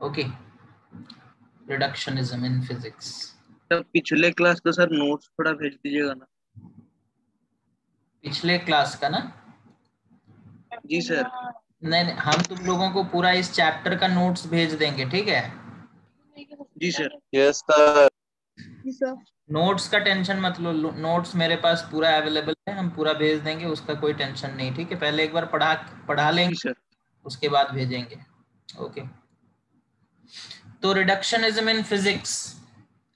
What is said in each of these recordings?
Okay, reductionism in physics. तो पिछले class का सर नोट्स थोड़ा भेज दीजिएगा ना। पिछले क्लास का ना? जी सर। नहीं नहीं, हम तुम लोगों को पूरा इस चैप्टर का नोट्स भेज देंगे, ठीक है? जी सर। Yes sir. नोट्स का टेंशन मत लो, नोट्स मेरे पास पूरा अवेलेबल है, हम पूरा भेज देंगे, उसका कोई टेंशन नहीं, ठीक है? पहले एक बार पढ़ा जी लेंगे, सर। उसके बाद भेजेंगे। ओके, तो रिडक्शनिज्म इन फिजिक्स,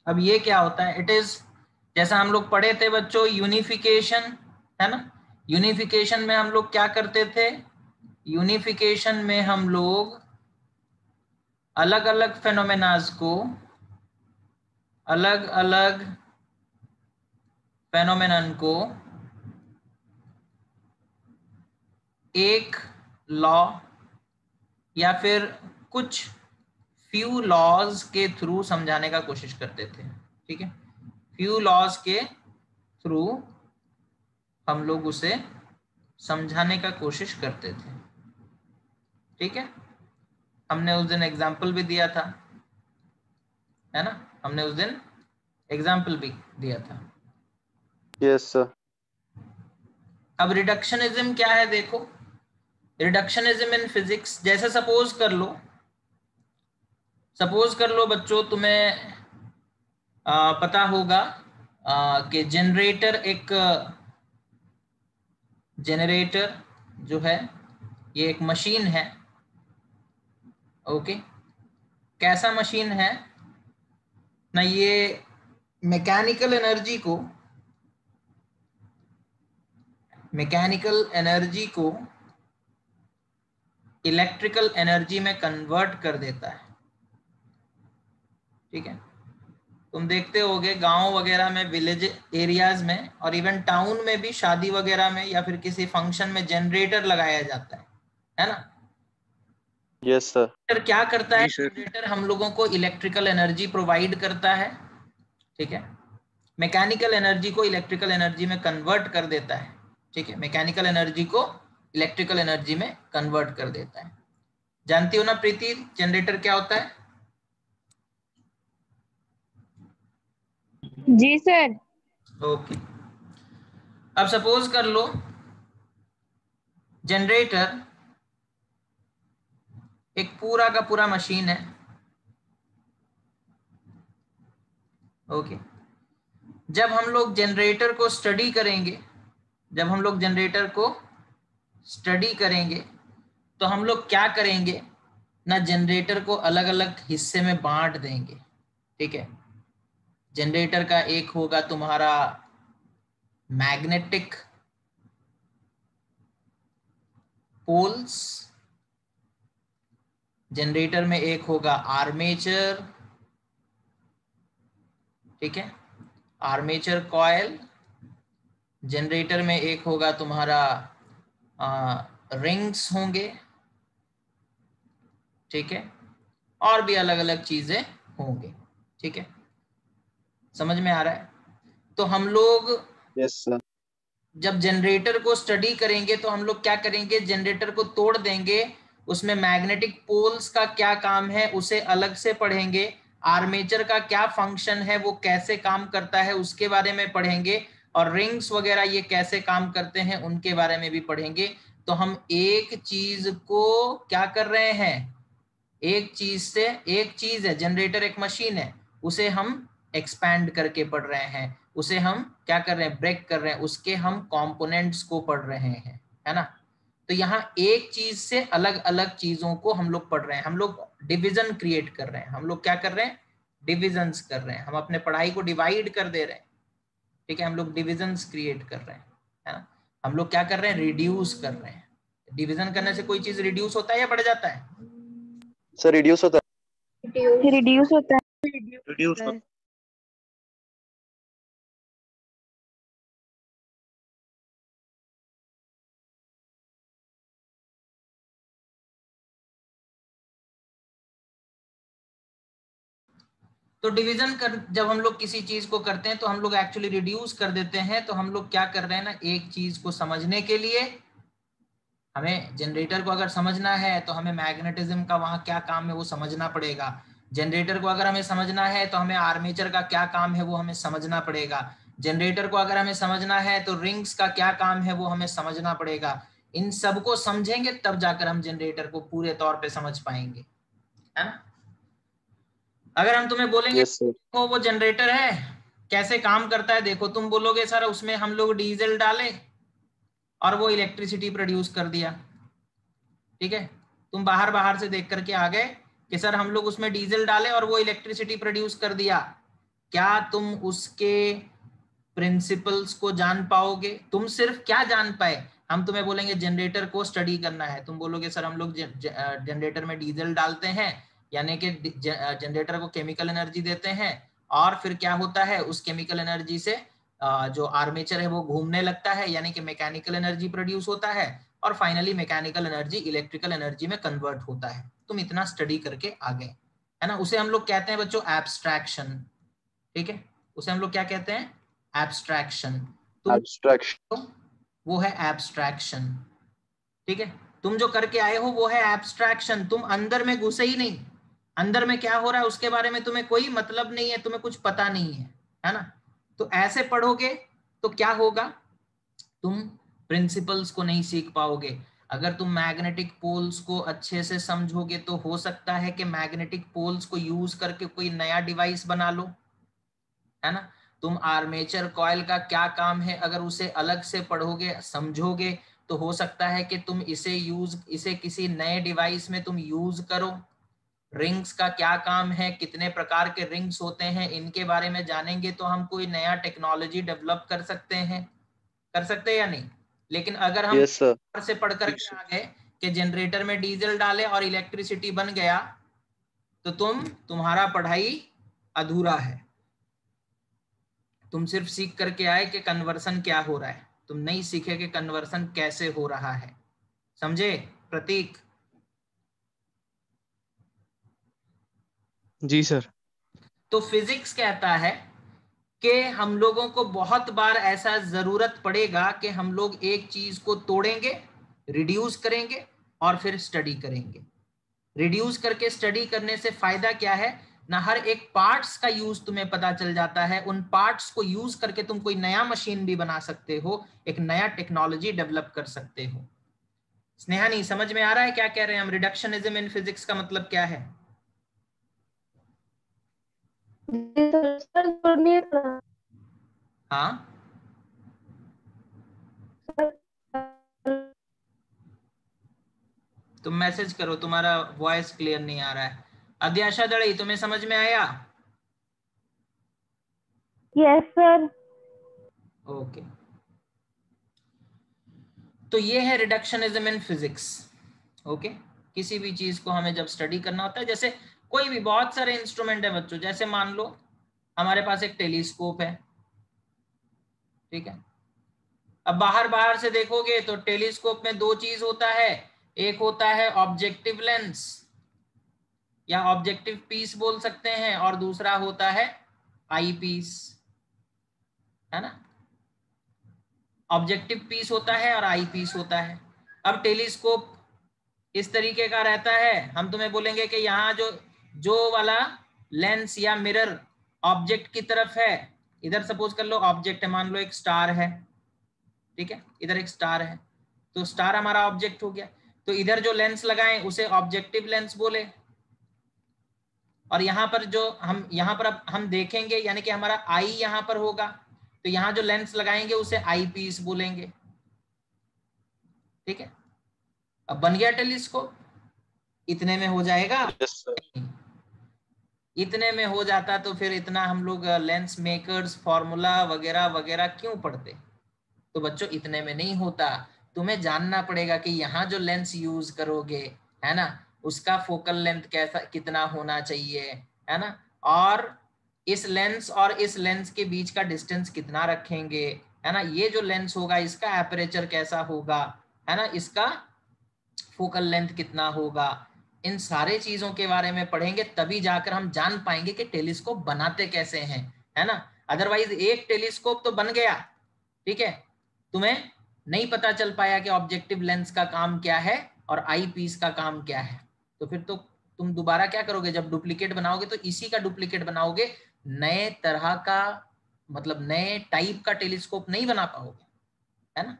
अब ये क्या होता है? इट इज, जैसा हम लोग पढ़े थे बच्चों, यूनिफिकेशन, है ना? यूनिफिकेशन में हम लोग क्या करते थे? यूनिफिकेशन में हम लोग अलग अलग फेनोमेनाज को, अलग अलग फेनोमेनन को एक लॉ या फिर कुछ फ्यू लॉज के थ्रू समझाने का कोशिश करते थे, ठीक है? फ्यू लॉज के थ्रू हम लोग उसे समझाने का कोशिश करते थे, ठीक है? हमने उस दिन एग्जाम्पल भी दिया था, है ना? हमने उस दिन एग्जाम्पल भी दिया था। Yes sir. अब रिडक्शनिज्म क्या है देखो, रिडक्शनिज्म इन फिजिक्स, जैसे सपोज कर लो बच्चों, तुम्हें पता होगा कि जनरेटर जो है ये एक मशीन है। ओके, कैसा मशीन है ना? ये मैकेनिकल एनर्जी को इलेक्ट्रिकल एनर्जी में कन्वर्ट कर देता है, ठीक है? तुम देखते होगे गांव वगैरह में, विलेज एरियाज में और इवन टाउन में भी, शादी वगैरह में या फिर किसी फंक्शन में जनरेटर लगाया जाता है ना? Yes sir. जनरेटर क्या करता है? जी सर। जनरेटर हम लोगों को इलेक्ट्रिकल एनर्जी प्रोवाइड करता है, ठीक है? मैकेनिकल एनर्जी को इलेक्ट्रिकल एनर्जी में कन्वर्ट कर देता है, ठीक है? मैकेनिकल एनर्जी को इलेक्ट्रिकल एनर्जी में कन्वर्ट कर देता है। जानती हो ना प्रीति, जनरेटर क्या होता है? जी सर। ओके, अब सपोज कर लो जनरेटर एक पूरा का पूरा मशीन है। ओके, जब हम लोग जनरेटर को स्टडी करेंगे, तो हम लोग क्या करेंगे ना? जनरेटर को अलग अलग हिस्से में बांट देंगे, ठीक है? जनरेटर का एक होगा तुम्हारा मैग्नेटिक पोल्स, जनरेटर में एक होगा आर्मेचर, ठीक है? Armature coil. जनरेटर में एक होगा तुम्हारा रिंग्स होंगे, ठीक है? और भी अलग अलग चीजें होंगे, ठीक है? समझ में आ रहा है? तो हम लोग यस सर। जब जनरेटर को स्टडी करेंगे तो हम लोग क्या करेंगे? जनरेटर को तोड़ देंगे, उसमें मैग्नेटिक पोल्स का क्या काम है उसे अलग से पढ़ेंगे, आर्मेचर का क्या फंक्शन है, वो कैसे काम करता है उसके बारे में पढ़ेंगे, और रिंग्स वगैरह ये कैसे काम करते हैं उनके बारे में भी पढ़ेंगे। तो हम एक चीज को क्या कर रहे हैं? एक चीज है, जनरेटर एक मशीन है, उसे हम एक्सपैंड करके पढ़ रहे हैं, उसे हम क्या कर रहे हैं? ब्रेक कर रहे हैं, उसके हम कंपोनेंट्स को पढ़ रहे हैं, है ना? तो यहाँ एक चीज से अलग अलग चीजों को हम लोग पढ़ रहे हैं, हम लोग डिविजन क्रिएट कर रहे हैं, हम लोग क्या कर रहे हैं? डिविजन्स कर रहे हैं, हम अपने पढ़ाई को डिवाइड कर दे रहे हैं, ठीक है? हम लोग डिविजन्स क्रिएट कर रहे हैं, है ना? हम लोग क्या कर रहे हैं? रिड्यूस कर रहे हैं। डिवीजन करने से कोई चीज रिड्यूस होता है या बढ़ जाता है? सर रिड्यूस होता रिड्यूस होता है। रिड्यूस होता तो डिवीजन कर, जब हम लोग किसी चीज को करते हैं तो हम लोग एक्चुअली रिड्यूस कर देते हैं। तो हम लोग क्या कर रहे हैं ना? एक चीज को समझने के लिए हमें जनरेटर को अगर समझना है तो हमें मैग्नेटिज्म का वहां क्या काम है वो समझना पड़ेगा। जनरेटर को अगर हमें समझना है तो हमें आर्मेचर का क्या काम है वो हमें समझना पड़ेगा। जनरेटर को अगर हमें समझना है तो रिंग्स का क्या काम है वो हमें समझना पड़ेगा। इन सबको समझेंगे तब जाकर हम जनरेटर को पूरे तौर पे समझ पाएंगे, है ना। अगर हम तुम्हें बोलेंगे यस सर। तो वो जनरेटर है कैसे काम करता है देखो, तुम बोलोगे सर उसमें हम लोग डीजल डाले और वो इलेक्ट्रिसिटी प्रोड्यूस कर दिया। ठीक है, तुम बाहर बाहर से देख करके आ गए कि सर हम लोग उसमें डीजल डाले और वो इलेक्ट्रिसिटी प्रोड्यूस कर दिया। क्या तुम उसके प्रिंसिपल्स को जान पाओगे? तुम सिर्फ क्या जान पाए, हम तुम्हें बोलेंगे जनरेटर को स्टडी करना है, तुम बोलोगे सर हम लोग जनरेटर में डीजल डालते हैं, यानी कि जनरेटर को केमिकल एनर्जी देते हैं और फिर क्या होता है उस केमिकल एनर्जी से जो आर्मेचर है वो घूमने लगता है, यानी कि मैकेनिकल एनर्जी प्रोड्यूस होता है और finally mechanical energy electrical energy में कन्वर्ट होता है। तुम इतना स्टडी करके आ गए, है ना। उसे हम लोग कहते हैं बच्चों एब्स्ट्रैक्शन। ठीक है, उसे हम लोग क्या कहते हैं? एब्स्ट्रैक्शन। तुम एब्स्ट्रैक्शन। वो है एब्स्ट्रैक्शन। ठीक है, तुम जो करके आए हो वो है एब्स्ट्रैक्शन, तुम अंदर में घुसे ही नहीं, अंदर में क्या हो रहा है उसके बारे में तुम्हें कोई मतलब नहीं है, तुम्हें कुछ पता नहीं है ना। तो ऐसे पढ़ोगे तो क्या होगा, तुम प्रिंसिपल्स को नहीं सीख पाओगे। अगर तुम मैग्नेटिक पोल्स को अच्छे से समझोगे तो हो सकता है कि मैग्नेटिक पोल्स को यूज करके कोई नया डिवाइस बना लो, है ना। तुम आर्मेचर कॉइल का क्या काम है अगर उसे अलग से पढ़ोगे समझोगे तो हो सकता है कि तुम इसे किसी नए डिवाइस में तुम यूज करो। रिंग्स का क्या काम है, कितने प्रकार के रिंग्स होते हैं, इनके बारे में जानेंगे तो हम कोई नया टेक्नोलॉजी डेवलप कर सकते हैं, कर सकते हैं या नहीं। लेकिन अगर हम यस सर। से पढ़ करके आ गए कि जनरेटर में डीजल डाले और इलेक्ट्रिसिटी बन गया तो तुम्हारा पढ़ाई अधूरा है। तुम सिर्फ सीख करके आए कि कन्वर्सन क्या हो रहा है, तुम नहीं सीखे कि कन्वर्सन कैसे हो रहा है। समझे प्रतीक? जी सर। तो फिजिक्स कहता है कि हम लोगों को बहुत बार ऐसा जरूरत पड़ेगा कि हम लोग एक चीज को तोड़ेंगे, रिड्यूस करेंगे और फिर स्टडी करेंगे। रिड्यूस करके स्टडी करने से फायदा क्या है ना, हर एक पार्ट्स का यूज तुम्हें पता चल जाता है, उन पार्ट्स को यूज करके तुम कोई नया मशीन भी बना सकते हो, एक नया टेक्नोलॉजी डेवलप कर सकते हो। स्नेहा नहीं समझ में आ रहा है क्या कह रहे हैं हम? रिडक्शनिज्म इन फिजिक्स का मतलब क्या है? हाँ, तुम मैसेज करो, तुम्हारा वॉइस क्लियर नहीं आ रहा है। अध्याशा दड़ई तुम्हें समझ में आया? Yes sir. ओके, तो ये है रिडक्शनिज्म इन फिजिक्स। ओके, किसी भी चीज को हमें जब स्टडी करना होता है, जैसे कोई भी बहुत सारे इंस्ट्रूमेंट है बच्चों, जैसे मान लो हमारे पास एक टेलीस्कोप है, ठीक है। अब बाहर बाहर से देखोगे तो टेलीस्कोप में दो चीज होता है, एक होता है ऑब्जेक्टिव लेंस या ऑब्जेक्टिव पीस बोल सकते हैं और दूसरा होता है आई पीस, है ना। ऑब्जेक्टिव पीस होता है और आई पीस होता है। अब टेलीस्कोप इस तरीके का रहता है, हम तुम्हें बोलेंगे कि यहाँ जो जो वाला लेंस या मिरर ऑब्जेक्ट की तरफ है, इधर सपोज कर लो ऑब्जेक्ट है, मान लो एक स्टार है, ठीक है, इधर एक स्टार है, तो स्टार हमारा ऑब्जेक्ट हो गया। तो इधर जो लेंस लगाएं उसे ऑब्जेक्टिव लेंस बोले, और यहाँ पर जो यहाँ पर अब हम देखेंगे यानी कि हमारा आई यहाँ पर होगा, तो यहाँ जो लेंस लगाएंगे उसे आई पीस बोलेंगे, ठीक है। अब बन गया टेलीस्कोप, इतने में हो जाएगा? Yes sir. इतने में हो जाता तो फिर इतना हम लोग लेंस मेकर्स फॉर्मूला वगैरह वगैरह क्यों पढ़ते? तो बच्चों इतने में नहीं होता, तुम्हें जानना पड़ेगा कि यहाँ जो लेंस यूज करोगे, है ना, उसका फोकल लेंथ कैसा कितना होना चाहिए, है ना, और इस लेंस के बीच का डिस्टेंस कितना रखेंगे, है ना, ये जो लेंस होगा इसका एपरेचर कैसा होगा, है ना, इसका फोकल लेंथ कितना होगा, इन सारे चीजों के बारे में पढ़ेंगे तभी जाकर हम जान पाएंगे कि टेलीस्कोप बनाते कैसे हैं, है ना। अदरवाइज एक टेलीस्कोप तो बन गया, ठीक है, तुम्हें नहीं पता चल पाया कि ऑब्जेक्टिव लेंस का काम क्या है और आई पीस का काम क्या है, तो फिर तो तुम दोबारा क्या करोगे, जब डुप्लीकेट बनाओगे तो इसी का डुप्लीकेट बनाओगे, नए तरह का मतलब नए टाइप का टेलीस्कोप नहीं बना पाओगे, है ना।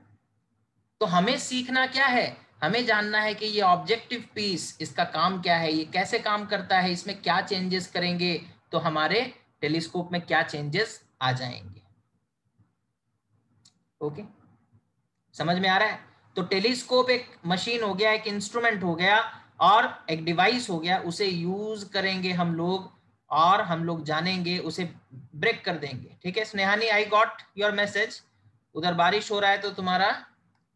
तो हमें सीखना क्या है, हमें जानना है कि ये ऑब्जेक्टिव पीस इसका काम क्या है, ये कैसे काम करता है, इसमें क्या चेंजेस करेंगे तो हमारे टेलीस्कोप में क्या चेंजेस आ जाएंगे। ओके, समझ में आ रहा है। तो टेलीस्कोप एक मशीन हो गया, एक इंस्ट्रूमेंट हो गया और एक डिवाइस हो गया, उसे यूज करेंगे हम लोग और हम लोग जानेंगे, उसे ब्रेक कर देंगे। ठीक है स्नेहानी, आई गॉट योर मैसेज। उधर बारिश हो रहा है तो तुम्हारा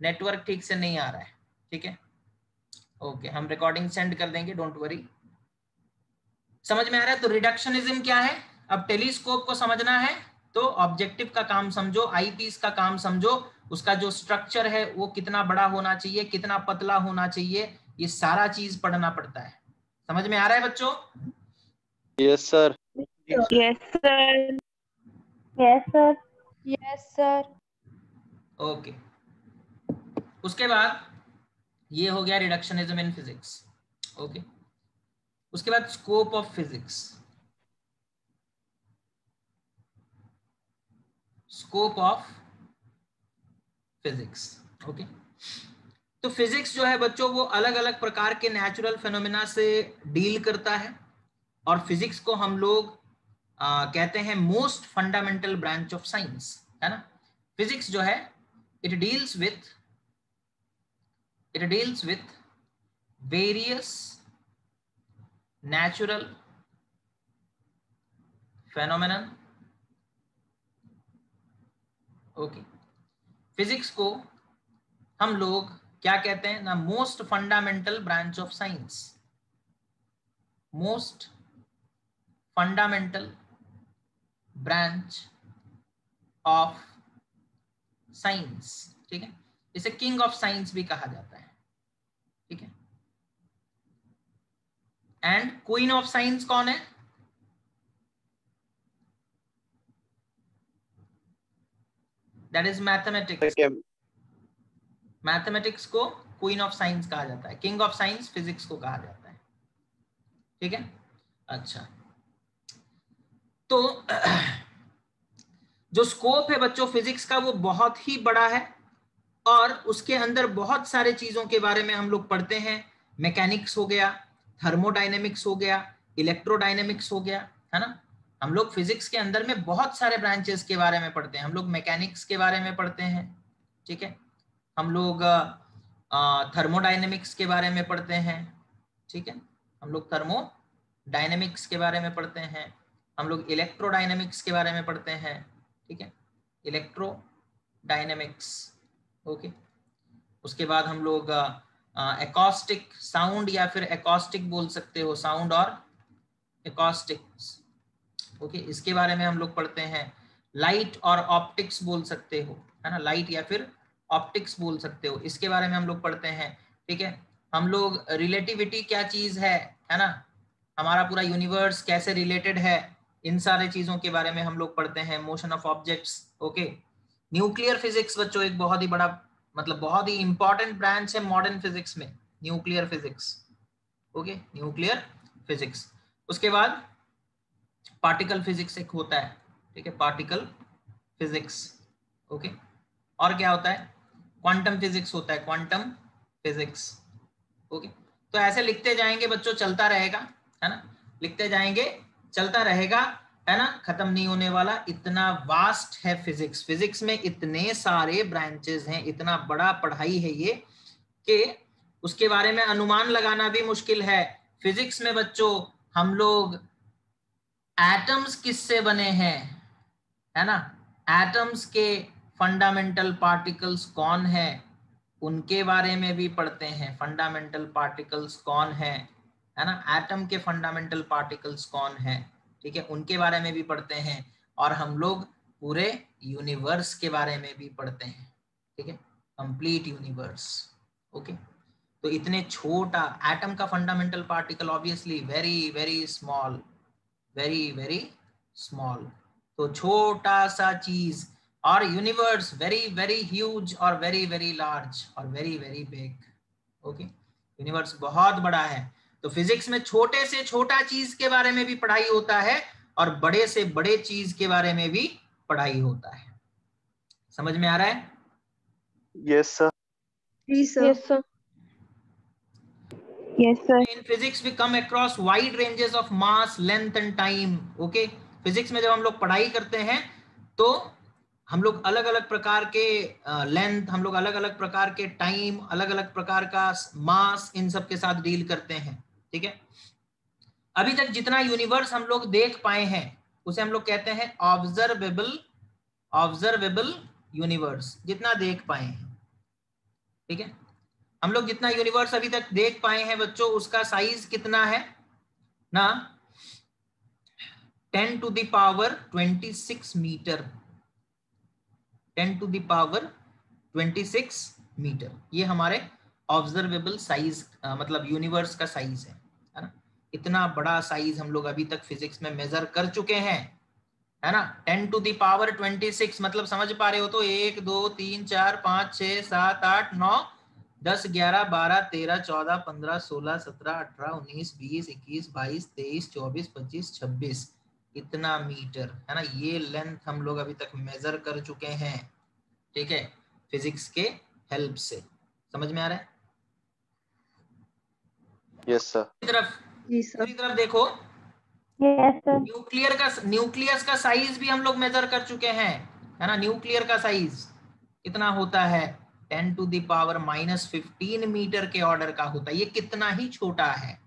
नेटवर्क ठीक से नहीं आ रहा है, ठीक है। ओके, हम रिकॉर्डिंग सेंड कर देंगे, डोंट वरी। समझ में आ रहा है। तो रिडक्शनिज्म क्या है, अब टेलीस्कोप को समझना है तो ऑब्जेक्टिव का काम समझो, आई पीस का काम समझो, उसका जो स्ट्रक्चर है वो कितना बड़ा होना चाहिए, कितना पतला होना चाहिए, ये सारा चीज पढ़ना पड़ता है। समझ में आ रहा है बच्चों? Yes sir. Yes, sir. Yes sir. Yes, sir. Okay, उसके बाद ये हो गया रिडक्शनिज्म इन फिजिक्स। ओके, उसके बाद scope of physics, scope of physics. Okay, तो फिजिक्स जो है बच्चों वो अलग अलग प्रकार के नेचुरल फिनोमेना से डील करता है और फिजिक्स को हम लोग कहते हैं most fundamental branch of science, है ना। फिजिक्स जो है it deals with various natural phenomenon. Okay, physics को हम लोग क्या कहते हैं ना, most fundamental branch of science, most fundamental branch of science. ठीक है, इसे किंग ऑफ साइंस भी कहा जाता है, ठीक है। एंड क्वीन ऑफ साइंस कौन है? That is mathematics. मैथमेटिक्स को क्वीन ऑफ साइंस कहा जाता है, किंग ऑफ साइंस फिजिक्स को कहा जाता है, ठीक है। अच्छा, तो जो स्कोप है बच्चों फिजिक्स का वो बहुत ही बड़ा है और उसके अंदर बहुत सारे चीजों के बारे में हम लोग पढ़ते हैं। मैकेनिक्स हो गया, थर्मोडायनेमिक्स हो गया, इलेक्ट्रोडायनेमिक्स हो गया, है ना। हम लोग फिजिक्स के अंदर में बहुत सारे ब्रांचेस के बारे में पढ़ते हैं। हम लोग मैकेनिक्स के बारे में पढ़ते हैं, ठीक है। हम लोग थर्मोडायनेमिक्स के बारे में पढ़ते हैं, ठीक है। हम लोग थर्मोडायनेमिक्स के बारे में पढ़ते हैं, हम लोग इलेक्ट्रोडायनेमिक्स के बारे में पढ़ते हैं, ठीक है, इलेक्ट्रोडायनेमिक्स। ओके, उसके बाद हम लोग एकॉस्टिक साउंड या फिर एकॉस्टिक बोल सकते हो, साउंड और एकॉस्टिक्स। ओके, इसके बारे में हम लोग पढ़ते हैं। लाइट और ऑप्टिक्स बोल सकते हो, है ना, लाइट या फिर ऑप्टिक्स बोल सकते हो, इसके बारे में हम लोग पढ़ते हैं, ठीक है। हम लोग रिलेटिविटी क्या चीज है ना, हमारा पूरा यूनिवर्स कैसे रिलेटेड है, इन सारे चीजों के बारे में हम लोग पढ़ते हैं। Motion of objects. Okay, nuclear physics बच्चों एक बहुत ही बड़ा मतलब बहुत ही इंपॉर्टेंट ब्रांच है मॉडर्न फिजिक्स में, nuclear physics. Okay, nuclear physics. उसके बाद पार्टिकल फिजिक्स एक होता है, ठीक है, पार्टिकल फिजिक्स। ओके, और क्या होता है? क्वांटम फिजिक्स होता है, क्वांटम फिजिक्स। ओके, तो ऐसे लिखते जाएंगे बच्चों, चलता रहेगा, है ना, लिखते जाएंगे चलता रहेगा, है ना, खत्म नहीं होने वाला। इतना वास्ट है फिजिक्स, फिजिक्स में इतने सारे ब्रांचेस हैं, इतना बड़ा पढ़ाई है ये कि उसके बारे में अनुमान लगाना भी मुश्किल है। फिजिक्स में बच्चों हम लोग एटम्स किससे बने हैं, है ना, एटम्स के फंडामेंटल पार्टिकल्स कौन है उनके बारे में भी पढ़ते हैं। फंडामेंटल पार्टिकल्स कौन है ना, एटम के फंडामेंटल पार्टिकल्स कौन है, ठीक है, उनके बारे में भी पढ़ते हैं। और हम लोग पूरे यूनिवर्स के बारे में भी पढ़ते हैं, ठीक है, कंप्लीट यूनिवर्स। ओके, तो इतने छोटा एटम का fundamental particle obviously very very small, very very small. तो छोटा सा चीज और यूनिवर्स वेरी वेरी ह्यूज और वेरी वेरी लार्ज और very very big. Okay, universe बहुत बड़ा है। तो फिजिक्स में छोटे से छोटा चीज के बारे में भी पढ़ाई होता है और बड़े से बड़े चीज के बारे में भी पढ़ाई होता है। समझ में आ रहा है? Yes sir. Yes, sir. Yes, sir. In physics we come across wide ranges of mass, length and time. Okay, physics में जब हम लोग पढ़ाई करते हैं तो हम लोग अलग अलग प्रकार के लेंथ, हम लोग अलग अलग प्रकार के टाइम, अलग अलग प्रकार का मास, इन सब के साथ डील करते हैं। ठीक है, अभी तक जितना यूनिवर्स हम लोग देख पाए हैं उसे हम लोग कहते हैं ऑब्जर्वेबल यूनिवर्स, जितना देख पाए हैं। ठीक है, हम लोग जितना यूनिवर्स अभी तक देख पाए हैं बच्चों, उसका साइज कितना है ना, 10 to the power 26 metre, 10 to the power 26 metre. ये हमारे ऑब्जर्वेबल साइज मतलब यूनिवर्स का साइज है ना। इतना बड़ा साइज हम लोग अभी तक फिजिक्स में मेजर कर चुके हैं, है ना। 10 to the power 26 मतलब समझ पा रहे हो तो 1 2 3 4 5 6 7 8 9 10 11 12 13 14 15 16 17 18 19 20 21 22 23 24 25 26, इतना मीटर, है ना। ये लेंथ हम लोग अभी तक मेजर कर चुके हैं। ठीक है, फिजिक्स के हेल्प से। समझ में आ रहा है? Yes sir. दूसरी तरफ देखो, Yes, sir. न्यूक्लियस का साइज भी हम लोग मेजर कर चुके हैं, है ना। न्यूक्लियर का साइज कितना होता है, 10 to the power -15 मीटर के ऑर्डर का होता है। ये कितना ही छोटा है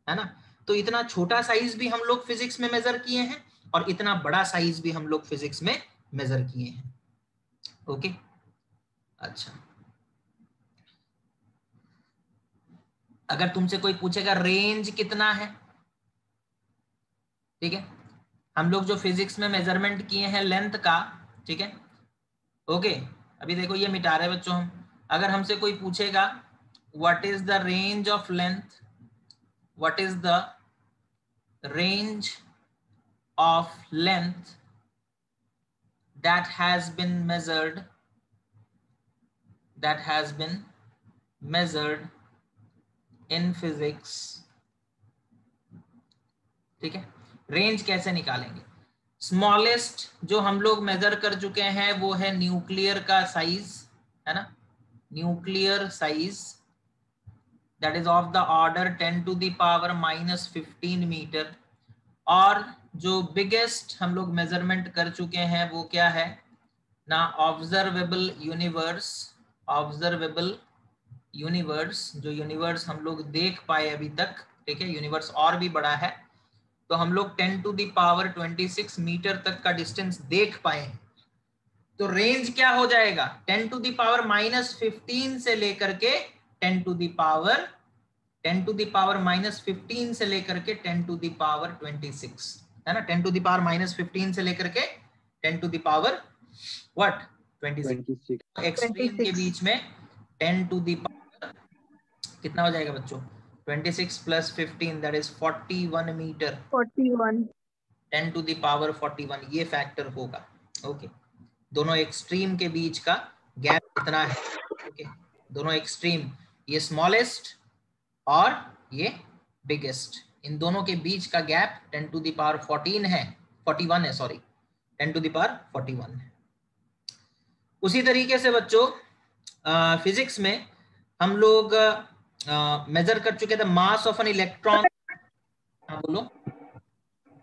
ना। तो इतना छोटा साइज भी हम लोग फिजिक्स में मेजर किए हैं और इतना बड़ा साइज भी हम लोग फिजिक्स में मेजर किए हैं। ओके, अच्छा, अगर तुमसे कोई पूछेगा रेंज कितना है, ठीक है, हम लोग जो फिजिक्स में मेजरमेंट किए हैं लेंथ का, ठीक है, ओके, अभी देखो ये मिटा रहे बच्चों हम। अगर हमसे कोई पूछेगा what is the range of length, what is the range of length that has been measured in physics, ठीक है। रेंज कैसे निकालेंगे, स्मॉलेस्ट जो हम लोग मेजर कर चुके हैं वो है न्यूक्लियर का साइज, है ना। Nuclear size that is of the order 10 to the power -15 metre. और जो बिगेस्ट हम लोग मेजरमेंट कर चुके हैं वो क्या है ना, ऑब्जर्वेबल यूनिवर्स, जो यूनिवर्स हम लोग देख पाए अभी तक, ठीक है। यूनिवर्स और भी बड़ा है, तो हम लोग 10 to the power 26 मीटर तक का डिस्टेंस देख पाए। तो रेंज क्या हो जाएगा, 10 to the power -15 से लेकर के 10 to the power -15 से लेकर के 10 to the power 26, है ना। 10 to the power -15 से लेकर के 10 to the power what 26, extreme के बीच में 10 to the power कितना हो जाएगा बच्चों, 26 + 15 that is 41 metre, 41। 10 to the power 41 ये फैक्टर होगा। ओके, दोनों एक्सट्रीम के बीच का गैप कितना है, ओके, दोनों एक्सट्रीम, ये स्मॉलेस्ट और ये बिगेस्ट, इन दोनों के बीच का गैप 10 to the power 41 है, 10 to the power 41 है। उसी तरीके से बच्चों फिजिक्स में हम लोग मेजर कर चुके थे मास ऑफ एन इलेक्ट्रॉन। हाँ बोलो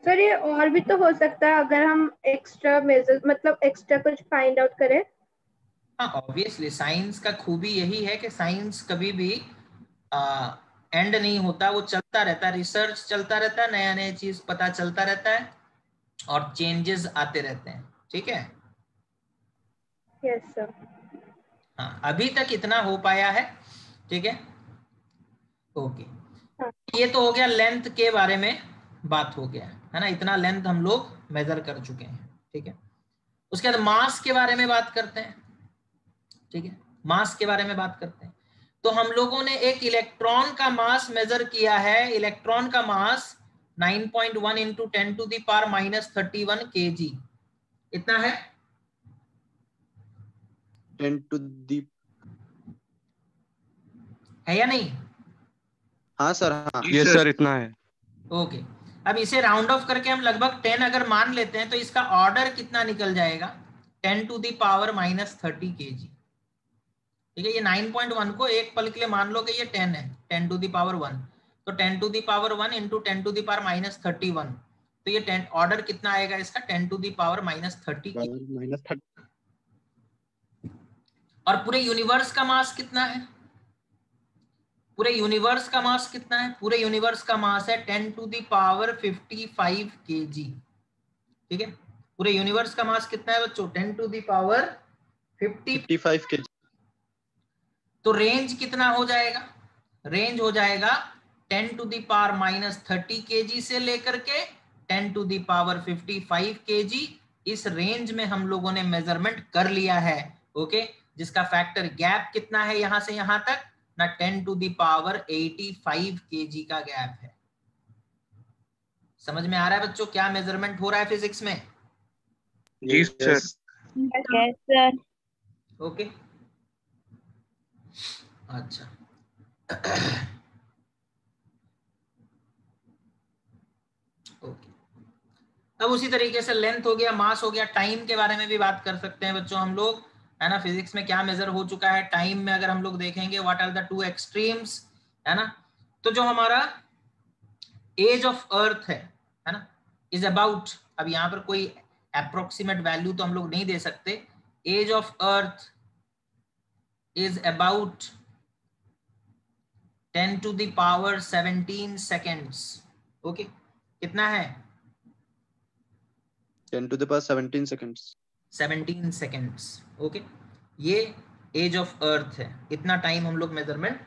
सर, ये और भी तो हो सकता है अगर हम एक्स्ट्रा मेजर मतलब एक्स्ट्रा कुछ फाइंड आउट करें। हाँ, ऑब्वियसली साइंस का खूबी यही है कि साइंस कभी भी एंड नहीं होता, वो चलता रहता है, रिसर्च चलता रहता है, नया नया चीज पता चलता रहता है और चेंजेस आते रहते हैं। ठीक है, यस सर। हाँ, अभी तक इतना हो पाया है। ठीक है, ओके, ये तो हो गया लेंथ के बारे में बात हो गया, है ना। इतना लेंथ हम लोग मेजर कर चुके हैं। ठीक है, उसके बाद मास के बारे में बात करते हैं। ठीक है, मास के बारे में बात करते हैं। तो हम लोगों ने एक इलेक्ट्रॉन का मास मेजर किया है। इलेक्ट्रॉन का मास 9.1 × 10 to the power -31 kg, इतना है। 10 to the है या नहीं? हाँ सर हाँ जी यस सर। सर इतना है। ओके, अब इसे राउंड ऑफ करके हम लगभग 10 अगर मान लेते हैं तो इसका ऑर्डर कितना निकल जाएगा? 10 टू द पावर -30 kg। ठीक है, ये 9.1 को एक पल के लिए मान लो कि ये 10 है, 10 टू द पावर 1, तो 10 to the power 1 into 10 to the power -31, तो ये 10 ऑर्डर कितना आएगा इसका? 10 टू द पावर -30 kg। -30 और पूरे यूनिवर्स का मास कितना है? पूरे यूनिवर्स का मास कितना है? पूरे यूनिवर्स का मास है 10 टू द पावर 55 kg। ठीक है, पूरे यूनिवर्स का मास कितना है बच्चों? 10 टू द पावर 55 kg। तो रेंज कितना हो जाएगा? रेंज हो जाएगा 10 टू द पावर -30 kg से लेकर के 10 टू द पावर 55 kg। इस रेंज में हम लोगों ने मेजरमेंट कर लिया है। ओके, जिसका फैक्टर गैप कितना है यहां से यहां तक? ना 10 टू द पावर 85 kg का गैप है। समझ में आ रहा है बच्चों क्या मेजरमेंट हो रहा है फिजिक्स में? जी सर। Yes, sir. ओके, अच्छा। ओके, अब उसी तरीके से लेंथ हो गया, मास हो गया, टाइम के बारे में भी बात कर सकते हैं बच्चों हम लोग, है ना। फिजिक्स में क्या मेजर हो चुका है टाइम में, अगर हम लोग देखेंगे what are the two extremes, है ना। तो जो हमारा एज ऑफ अर्थ है ना, इज अबाउट, अब यहाँ पर कोई अप्रोक्सीमेट वैल्यू तो हम लोग नहीं दे सकते। Age of earth is about 10 to the power 17 seconds. Okay, कितना है? 10 to the power 17 seconds। 17 seconds. Okay, ये एज ऑफ अर्थ है, इतना टाइम हम लोग मेजरमेंट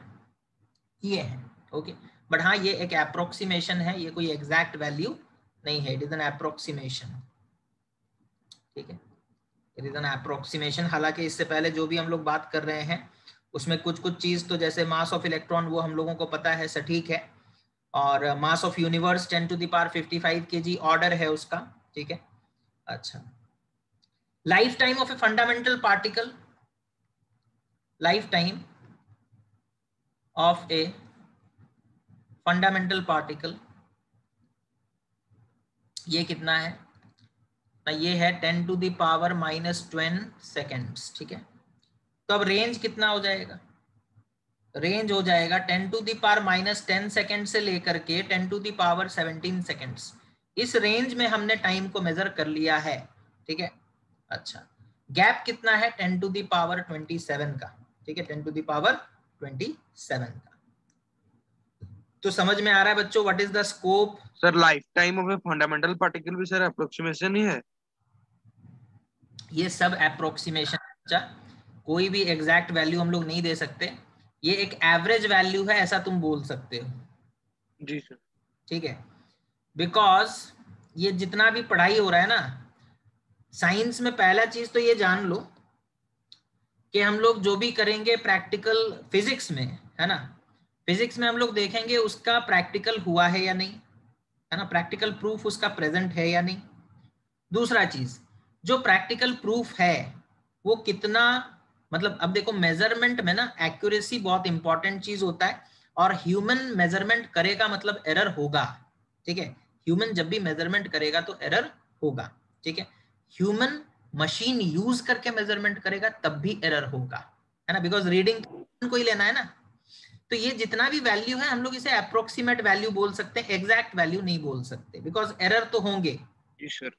किए हैं। ओके, बट हाँ ये एक अप्रोक्सीमेशन है, ये कोई एग्जैक्ट वैल्यू नहीं है, इट इज एन अप्रोक्सीमेशन। ठीक है, इट इज एन अप्रोक्सीमेशन। हालांकि इससे पहले जो भी हम लोग बात कर रहे हैं उसमें कुछ कुछ चीज तो जैसे मास ऑफ इलेक्ट्रॉन वो हम लोगों को पता है सटीक है, और mass of universe 10 to the power 55 kg order है उसका। ठीक है, अच्छा। Life time of a fundamental particle, life time of a fundamental particle, ये कितना है? ये है 10 टू द पावर -12 सेकेंड्स। ठीक है, तो अब रेंज कितना हो जाएगा? रेंज हो जाएगा 10 टू द पावर -10 सेकेंड से लेकर के 10 टू द पावर 17 सेकेंड्स। इस रेंज में हमने टाइम को मेजर कर लिया है। ठीक है, अच्छा। गैप कितना है? 10 टू द पावर 27 का। ठीक है, 10 टू द पावर 27 का। तो समझ में आ रहा है बच्चों what is the scope? Sir life time of a fundamental particle भी सर अप्रोक्सीमेशन ही है। ये सब अप्रोक्सीमेशन बच्चा, कोई भी एग्जैक्ट वैल्यू हम लोग नहीं दे सकते, ये एक एवरेज वैल्यू है ऐसा तुम बोल सकते हो। जी सर। ठीक है, बिकॉज ये जितना भी पढ़ाई हो रहा है ना साइंस में, पहला चीज तो ये जान लो कि हम लोग जो भी करेंगे प्रैक्टिकल फिजिक्स में, है ना, फिजिक्स में हम लोग देखेंगे उसका प्रैक्टिकल हुआ है या नहीं, है ना, प्रैक्टिकल प्रूफ उसका प्रेजेंट है या नहीं। दूसरा चीज, जो प्रैक्टिकल प्रूफ है वो कितना, मतलब अब देखो मेजरमेंट में ना एक्यूरेसी बहुत इंपॉर्टेंट चीज होता है, और ह्यूमन मेजरमेंट करेगा मतलब एरर होगा। ठीक है, ह्यूमन जब भी मेजरमेंट करेगा तो एरर होगा। ठीक है, ह्यूमन मशीन यूज करके मेजरमेंट करेगा तब भी एरर होगा, है ना, बिकॉज रीडिंग को ही लेना है ना। तो ये जितना भी वैल्यू है हम लोग इसे अप्रोक्सीमेट वैल्यू बोल सकते हैं, एग्जैक्ट वैल्यू नहीं बोल सकते, बिकॉज एरर तो होंगे। जी सर।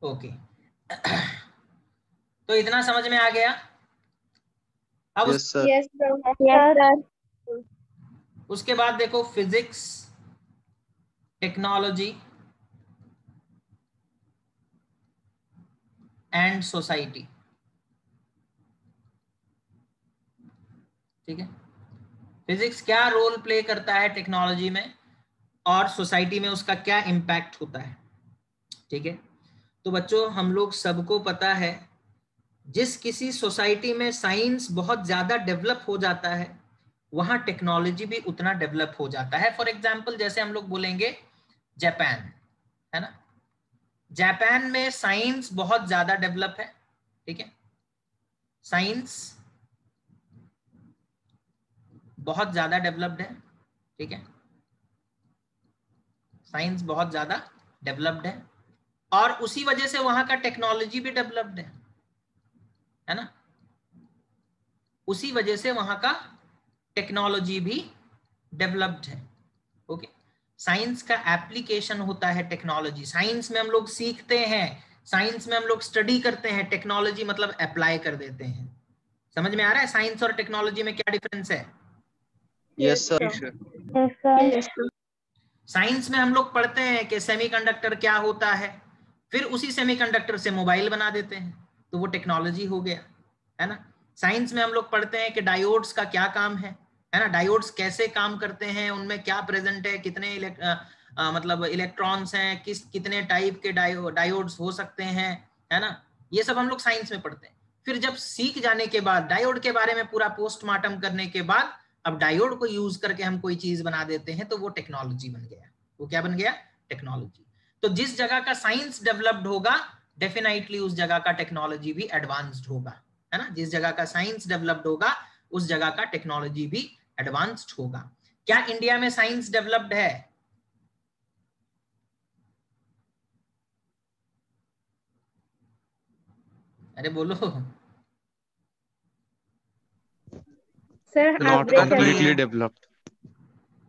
ओके, तो इतना समझ में आ गया। अब yes sir. Yes, sir. Yes, sir. उसके बाद देखो फिजिक्स, टेक्नोलॉजी एंड सोसाइटी। ठीक है, फिजिक्स क्या रोल प्ले करता है टेक्नोलॉजी में और सोसाइटी में उसका क्या इम्पैक्ट होता है। ठीक है, तो बच्चों हम लोग सबको पता है जिस किसी सोसाइटी में साइंस बहुत ज्यादा डेवलप हो जाता है वहां टेक्नोलॉजी भी उतना डेवलप हो जाता है। फॉर एग्जांपल जैसे हम लोग बोलेंगे जापान, है ना, जापान में साइंस बहुत ज्यादा डेवलप है। ठीक है, साइंस बहुत ज्यादा डेवलप्ड है, ठीक है, साइंस बहुत ज्यादा डेवलप्ड है, और उसी वजह से वहां का टेक्नोलॉजी भी डेवलप्ड है ना, उसी वजह से वहां का टेक्नोलॉजी भी डेवलप्ड है। ओके, साइंस का एप्लीकेशन होता है टेक्नोलॉजी, साइंस में हम लोग सीखते हैं, साइंस में हम लोग स्टडी करते हैं, टेक्नोलॉजी मतलब अप्लाई कर देते हैं। समझ में आ रहा है साइंस और टेक्नोलॉजी में क्या डिफरेंस है? Yes sir. Yes, sir. Science में हम लोग पढ़ते हैं कि सेमीकंडक्टर क्या होता है, फिर उसी सेमीकंडक्टर से मोबाइल बना देते हैं, तो वो टेक्नोलॉजी हो गया, है ना। साइंस में हम लोग पढ़ते हैं कि डायोड्स का क्या काम है ना, डायोड्स कैसे काम करते हैं, उनमें क्या प्रेजेंट है, कितने मतलब इलेक्ट्रॉन्स हैं, कितने टाइप के डायोड्स हो सकते हैं, है ना, ये सब हम लोग साइंस में पढ़ते हैं। फिर जब सीख जाने के बाद, डायोड के बारे में पूरा पोस्टमार्टम करने के बाद, अब डायोड को यूज करके हम कोई चीज बना देते हैं, तो वो टेक्नोलॉजी बन गया। वो क्या बन गया? टेक्नोलॉजी। तो जिस जगह का साइंस डेवलप्ड होगा, डेफिनेटली उस जगह का टेक्नोलॉजी भी एडवांस्ड होगा, है ना। जिस जगह का साइंस डेवलप्ड होगा, उस जगह का टेक्नोलॉजी भी एडवांस्ड होगा। क्या इंडिया में साइंस डेवलप्ड है? अरे बोलो। Sir Not average completely developed.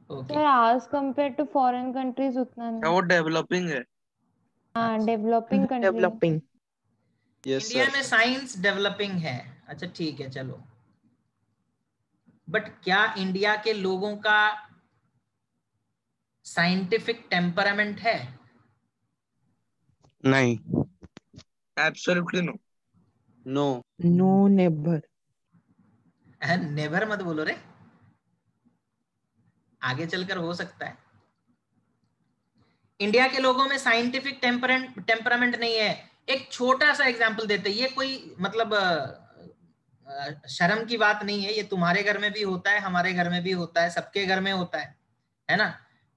Okay, sir आज कंपेयर टू फॉरेन कंट्रीज उतना क्या नहीं। वो डेवलपिंग है? हाँ, developing country. Developing. Yes India sir. में साइंस डेवलपिंग है, अच्छा ठीक है चलो, बट क्या इंडिया के लोगों का साइंटिफिक टेम्परामेंट है? नहीं। Absolutely no. No. No, never. Never मत बोलो रे, आगे चलकर हो सकता है। इंडिया के लोगों में साइंटिफिक टेम्परामेंट नहीं है। एक छोटा सा एग्जांपल देते, ये कोई मतलब शर्म की बात नहीं है, ये तुम्हारे घर में भी होता है, हमारे घर में भी होता है, सबके घर में होता है ना।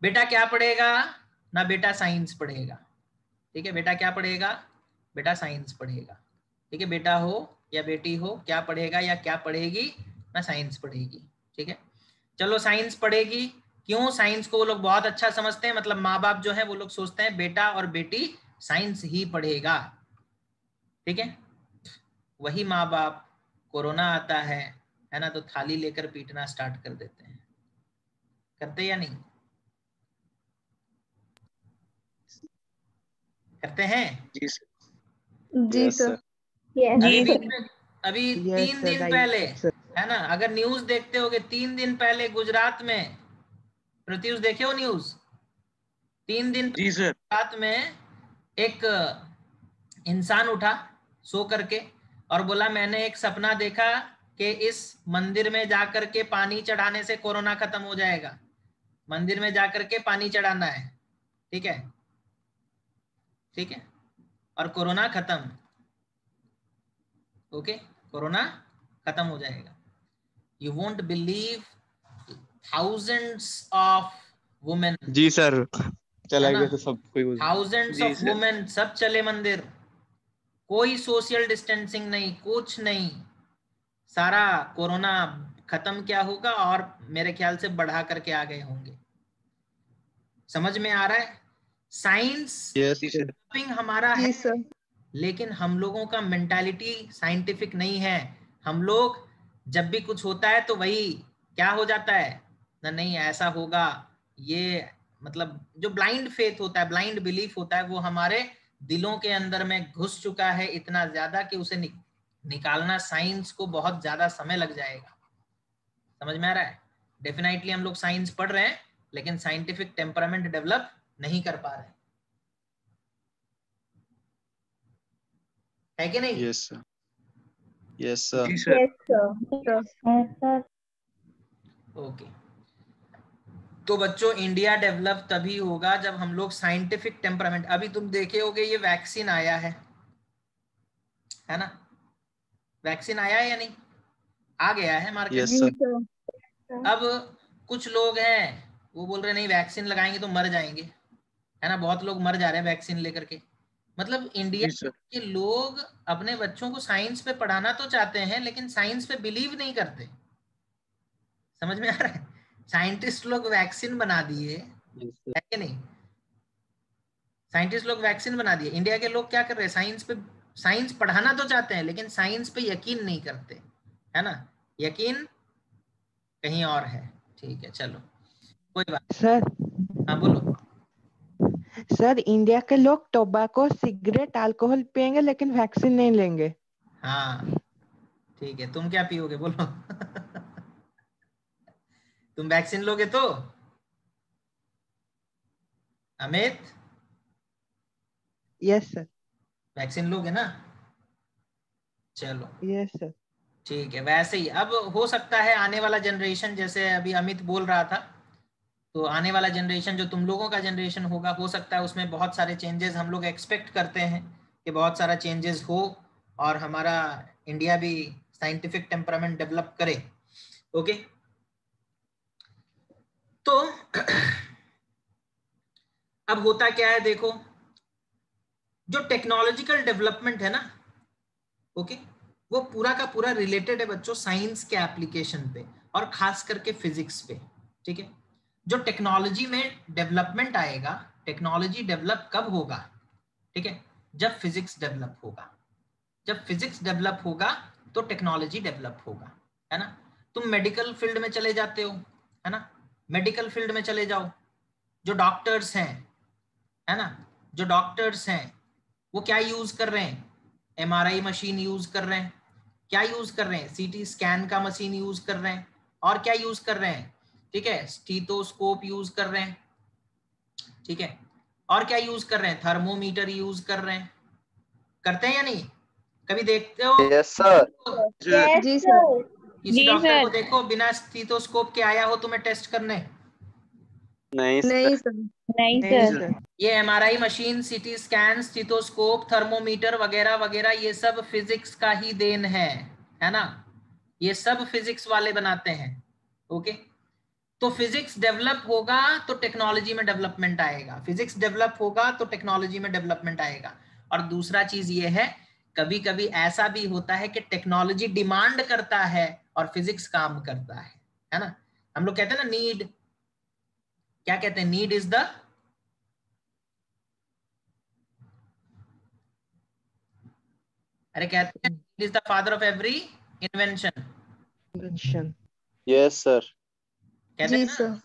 बेटा क्या पढ़ेगा ना, बेटा साइंस पढ़ेगा, ठीक है, बेटा क्या पढ़ेगा? बेटा साइंस पढ़ेगा, ठीक है, बेटा हो या बेटी हो, क्या पढ़ेगा या क्या पढ़ेगी ना, साइंस पढ़ेगी, ठीक है। चलो साइंस पढ़ेगी, क्यों? साइंस को वो लोग बहुत अच्छा समझते हैं, मतलब माँ बाप जो है वो लोग सोचते हैं बेटा और बेटी साइंस ही पढ़ेगा, ठीक है। वही माँ बाप, कोरोना आता है ना, तो थाली लेकर पीटना स्टार्ट कर देते हैं, करते या नहीं करते हैं? जी सर। जी यस सर। सर। यस अभी जी बीच में, अभी Yes, 3 sir. दिन Right, पहले, sir. है ना, अगर न्यूज देखते होगे 3 दिन पहले गुजरात में, प्रत्युष देखे हो न्यूज? 3 दिन जी सर। गुजरात में एक इंसान उठा सो करके और बोला मैंने एक सपना देखा कि इस मंदिर में जाकर के पानी चढ़ाने से कोरोना खत्म हो जाएगा, मंदिर में जाकर के पानी चढ़ाना है, ठीक है, ठीक है, और कोरोना खत्म, ओके, कोरोना खत्म हो जाएगा। You won't believe, thousands of women, जी सर। चला है ना, गया तो सब कोई। thousands जी of सर। women सब चले मंदिर, कोई सोशल डिस्टेंसिंग नहीं, कुछ नहीं, सारा कोरोना खत्म क्या होगा, और मेरे ख्याल से बढ़ा करके आ गए होंगे। समझ में आ रहा है? साइंस यस जी सर। सर। हमारा है, जी सर। लेकिन हम लोगों का मेंटालिटी साइंटिफिक नहीं है। हम लोग जब भी कुछ होता है तो वही क्या हो जाता है ना, नहीं ऐसा होगा, ये मतलब जो ब्लाइंड फेथ होता है, ब्लाइंड बिलीफ होता है, वो हमारे दिलों के अंदर में घुस चुका है इतना ज्यादा कि उसे निकालना साइंस को बहुत ज्यादा समय लग जाएगा। समझ में आ रहा है? डेफिनेटली हम लोग साइंस पढ़ रहे हैं, लेकिन साइंटिफिक टेम्परामेंट डेवलप नहीं कर पा रहे, है कि नहीं? Yes sir. Yes sir. जी sir. Yes sir. Yes, sir. Okay, तो बच्चों इंडिया डेवलप तभी होगा जब हम लोग साइंटिफिक टेम्परामेंट, अभी तुम देखे होगे ये वैक्सीन आया है ना, वैक्सीन आया है या नहीं? आ गया है मार्केट यस में। जी सर। सर। अब कुछ लोग हैं वो बोल रहे नहीं वैक्सीन लगाएंगे तो मर जाएंगे, है ना, बहुत लोग मर जा रहे हैं वैक्सीन लेकर के। मतलब इंडिया जी सर। के लोग अपने बच्चों को साइंस पे पढ़ाना तो चाहते हैं लेकिन साइंस पे बिलीव नहीं करते। समझ में आ रहा है? साइंटिस्ट लोग वैक्सीन बना दिए, Yes, sir. है कि नहीं? साइंटिस्ट लोग वैक्सीन बना दिए, इंडिया के लोग क्या कर रहे हैं, साइंस पढ़ाना तो चाहते हैं लेकिन साइंस पे यकीन नहीं करते, है ना? यकीन कहीं और है। ठीक है, चलो कोई बात। सर हाँ बोलो। सर इंडिया के लोग टोबैको सिगरेट अल्कोहल पियेंगे लेकिन वैक्सीन नहीं लेंगे। हाँ ठीक है, तुम क्या पियोगे बोलो? तुम वैक्सीन लोगे तो? Amit yes sir. वैक्सीन लोगे ना? चलो यस सर। ठीक है। वैसे ही अब हो सकता है आने वाला जनरेशन, जैसे अभी अमित बोल रहा था, तो आने वाला जनरेशन जो तुम लोगों का जनरेशन होगा, हो सकता है उसमें बहुत सारे चेंजेस हम लोग एक्सपेक्ट करते हैं कि बहुत सारा चेंजेस हो और हमारा इंडिया भी साइंटिफिक टेम्परामेंट डेवलप करे। ओके, तो अब होता क्या है देखो, जो टेक्नोलॉजिकल डेवलपमेंट है ना, ओके, वो पूरा का पूरा रिलेटेड है बच्चों साइंस के एप्लीकेशन पे और खास करके फिजिक्स पे। ठीक है, जो टेक्नोलॉजी में डेवलपमेंट आएगा, टेक्नोलॉजी डेवलप कब होगा? ठीक है, जब फिजिक्स डेवलप होगा। जब फिजिक्स डेवलप होगा तो टेक्नोलॉजी डेवलप होगा, है ना? तुम मेडिकल फील्ड में चले जाते हो, है ना? मेडिकल फील्ड में चले जाओ, जो डॉक्टर्स हैं, है ना, जो डॉक्टर्स हैं वो क्या यूज कर रहे हैं? एमआरआई मशीन यूज कर रहे हैं। क्या यूज कर रहे हैं? सीटी स्कैन का मशीन यूज कर रहे हैं। और क्या यूज कर रहे हैं? ठीक है, स्टीथोस्कोप यूज कर रहे हैं। ठीक है, और क्या यूज कर रहे हैं? थर्मोमीटर यूज कर रहे हैं। करते हैं या नहीं? कभी देखते हो यस सर। जी सर। किसी डॉक्टर को देखो बिना स्टीथोस्कोप के आया हो तुम्हें टेस्ट करने? नहीं नहीं सर। सर। नहीं सर। ये MRI machine, CT scan, stethoscope, thermometer वगैरह वगैरह, ये सब फिजिक्स का ही देन है ना? ये सब फिजिक्स वाले बनाते हैं। ओके, तो फिजिक्स डेवलप होगा तो टेक्नोलॉजी में डेवलपमेंट आएगा, फिजिक्स डेवलप होगा तो टेक्नोलॉजी में डेवलपमेंट आएगा। और दूसरा चीज ये है, कभी कभी ऐसा भी होता है कि टेक्नोलॉजी डिमांड करता है और फिजिक्स काम करता है ना? हम लोग कहते हैं ना नीड, क्या कहते हैं? नीड इज द, अरे कहते हैं need is the father of every invention. Yes sir. कहते हैं जी ना? सर।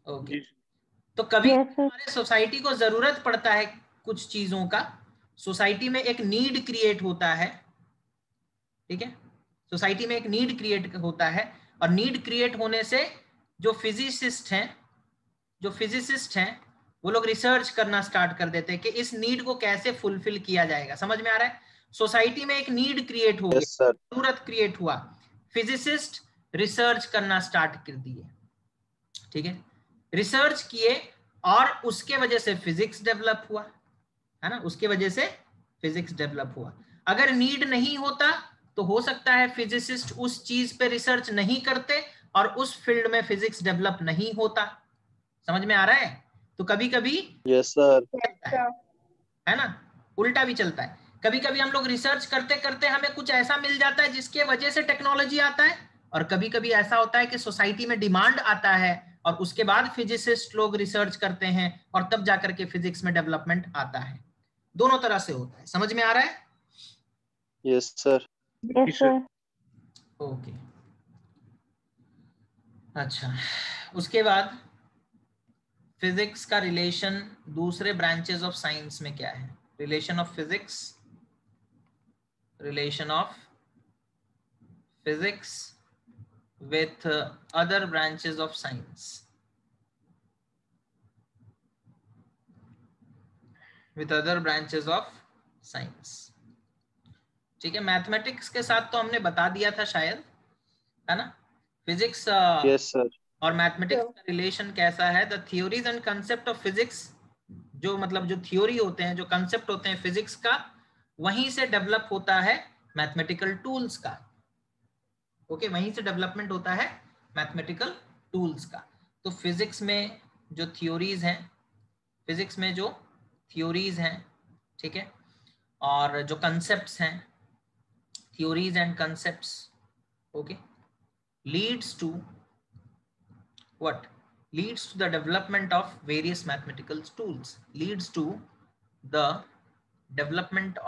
ओके, जी तो कभी Yes, sir. हमारे सोसाइटी को जरूरत पड़ता है कुछ चीजों का, सोसाइटी में एक नीड क्रिएट होता है। ठीक है, सोसाइटी में एक नीड क्रिएट होता है और नीड क्रिएट होने से जो फिजिसिस्ट हैं वो लोग रिसर्च करना स्टार्ट कर देते हैं कि इस नीड को कैसे फुलफिल किया जाएगा। समझ में आ रहा है? सोसाइटी में एक नीड क्रिएट हो गई, यस सर। जरूरत क्रिएट हुआ, फिजिसिस्ट रिसर्च करना स्टार्ट कर दिए। ठीक है, रिसर्च किए और उसके वजह से फिजिक्स डेवलप हुआ, है ना? उसके वजह से फिजिक्स डेवलप हुआ। अगर नीड नहीं होता तो हो सकता है फिजिसिस्ट उस चीज पे रिसर्च नहीं करते और उस फील्ड में फिजिक्स डेवलप नहीं होता। समझ में आ रहा है? तो कभी कभी यस सर। है ना, उल्टा भी चलता है। कभी कभी हम लोग रिसर्च करते करते हमें कुछ ऐसा मिल जाता है जिसके वजह से टेक्नोलॉजी आता है, और कभी कभी ऐसा होता है कि सोसाइटी में डिमांड आता है और उसके बाद फिजिसिस्ट लोग रिसर्च करते हैं और तब जाकर के फिजिक्स में डेवलपमेंट आता है। दोनों तरह से होता है। समझ में आ रहा है? Yes sir. Yes, sir. Okay, अच्छा, उसके बाद फिजिक्स का रिलेशन दूसरे ब्रांचेस ऑफ साइंस में क्या है? Relation of physics with other branches of science, ठीक है, मैथमेटिक्स के साथ तो हमने बता दिया था शायद, है ना? Physics yes sir. और मैथमेटिक्स का रिलेशन कैसा है? The theories and concept of physics, जो मतलब जो थ्योरी होते हैं, जो कंसेप्ट होते हैं फिजिक्स का, वहीं से डेवलप होता है मैथमेटिकल टूल्स का। ओके, वहीं से डेवलपमेंट होता है मैथमेटिकल टूल्स का। तो फिजिक्स में जो थ्योरीज हैं, ठीक है। और जो कंसेप्ट्स हैं, theories and concepts, okay, leads to what? Leads to the development of various mathematical tools, leads to the development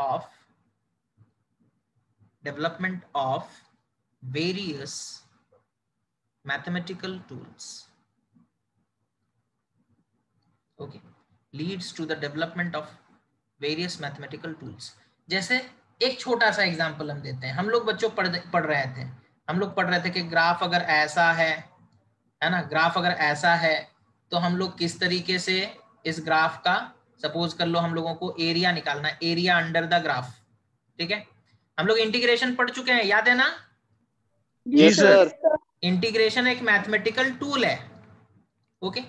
of various mathematical tools, okay, leads to the development of various mathematical tools। जैसे एक छोटा सा example हम देते हैं, हम लोग बच्चों पढ़ रहे थे, हम लोग पढ़ रहे थे कि ग्राफ अगर ऐसा है ना, ग्राफ अगर ऐसा है तो हम लोग किस तरीके से इस ग्राफ का, सपोज कर लो हम लोगों को एरिया निकालना है, एरिया अंडर द ग्राफ, ठीक है। हम लोग इंटीग्रेशन पढ़ चुके हैं, याद है ना? जी सर। इंटीग्रेशन एक मैथमेटिकल टूल है, ओके।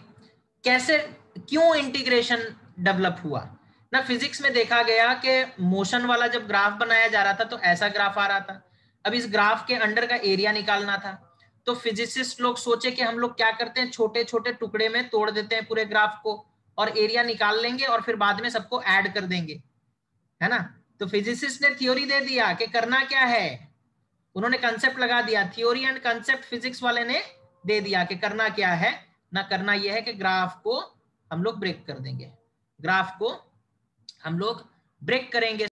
कैसे, क्यों इंटीग्रेशन डेवलप हुआ ना? फिजिक्स में देखा गया कि मोशन वाला जब ग्राफ बनाया जा रहा था तो ऐसा ग्राफ आ रहा था, अब इस ग्राफ के अंडर का एरिया निकालना था, तो फिजिसिस्ट लोग सोचे कि हम लोग क्या करते हैं, छोटे छोटे टुकड़े में तोड़ देते हैं पूरे ग्राफ को और एरिया निकाल लेंगे और फिर बाद में सबको ऐड कर देंगे, है ना। तो फिजिसिस्ट ने थ्योरी दे दिया कि करना क्या है, उन्होंने कंसेप्ट लगा दिया, थ्योरी एंड कंसेप्ट फिजिक्स वाले ने दे दिया कि करना क्या है ना, करना यह है कि ग्राफ को हम लोग ब्रेक कर देंगे, ग्राफ को हम लोग ब्रेक करेंगे।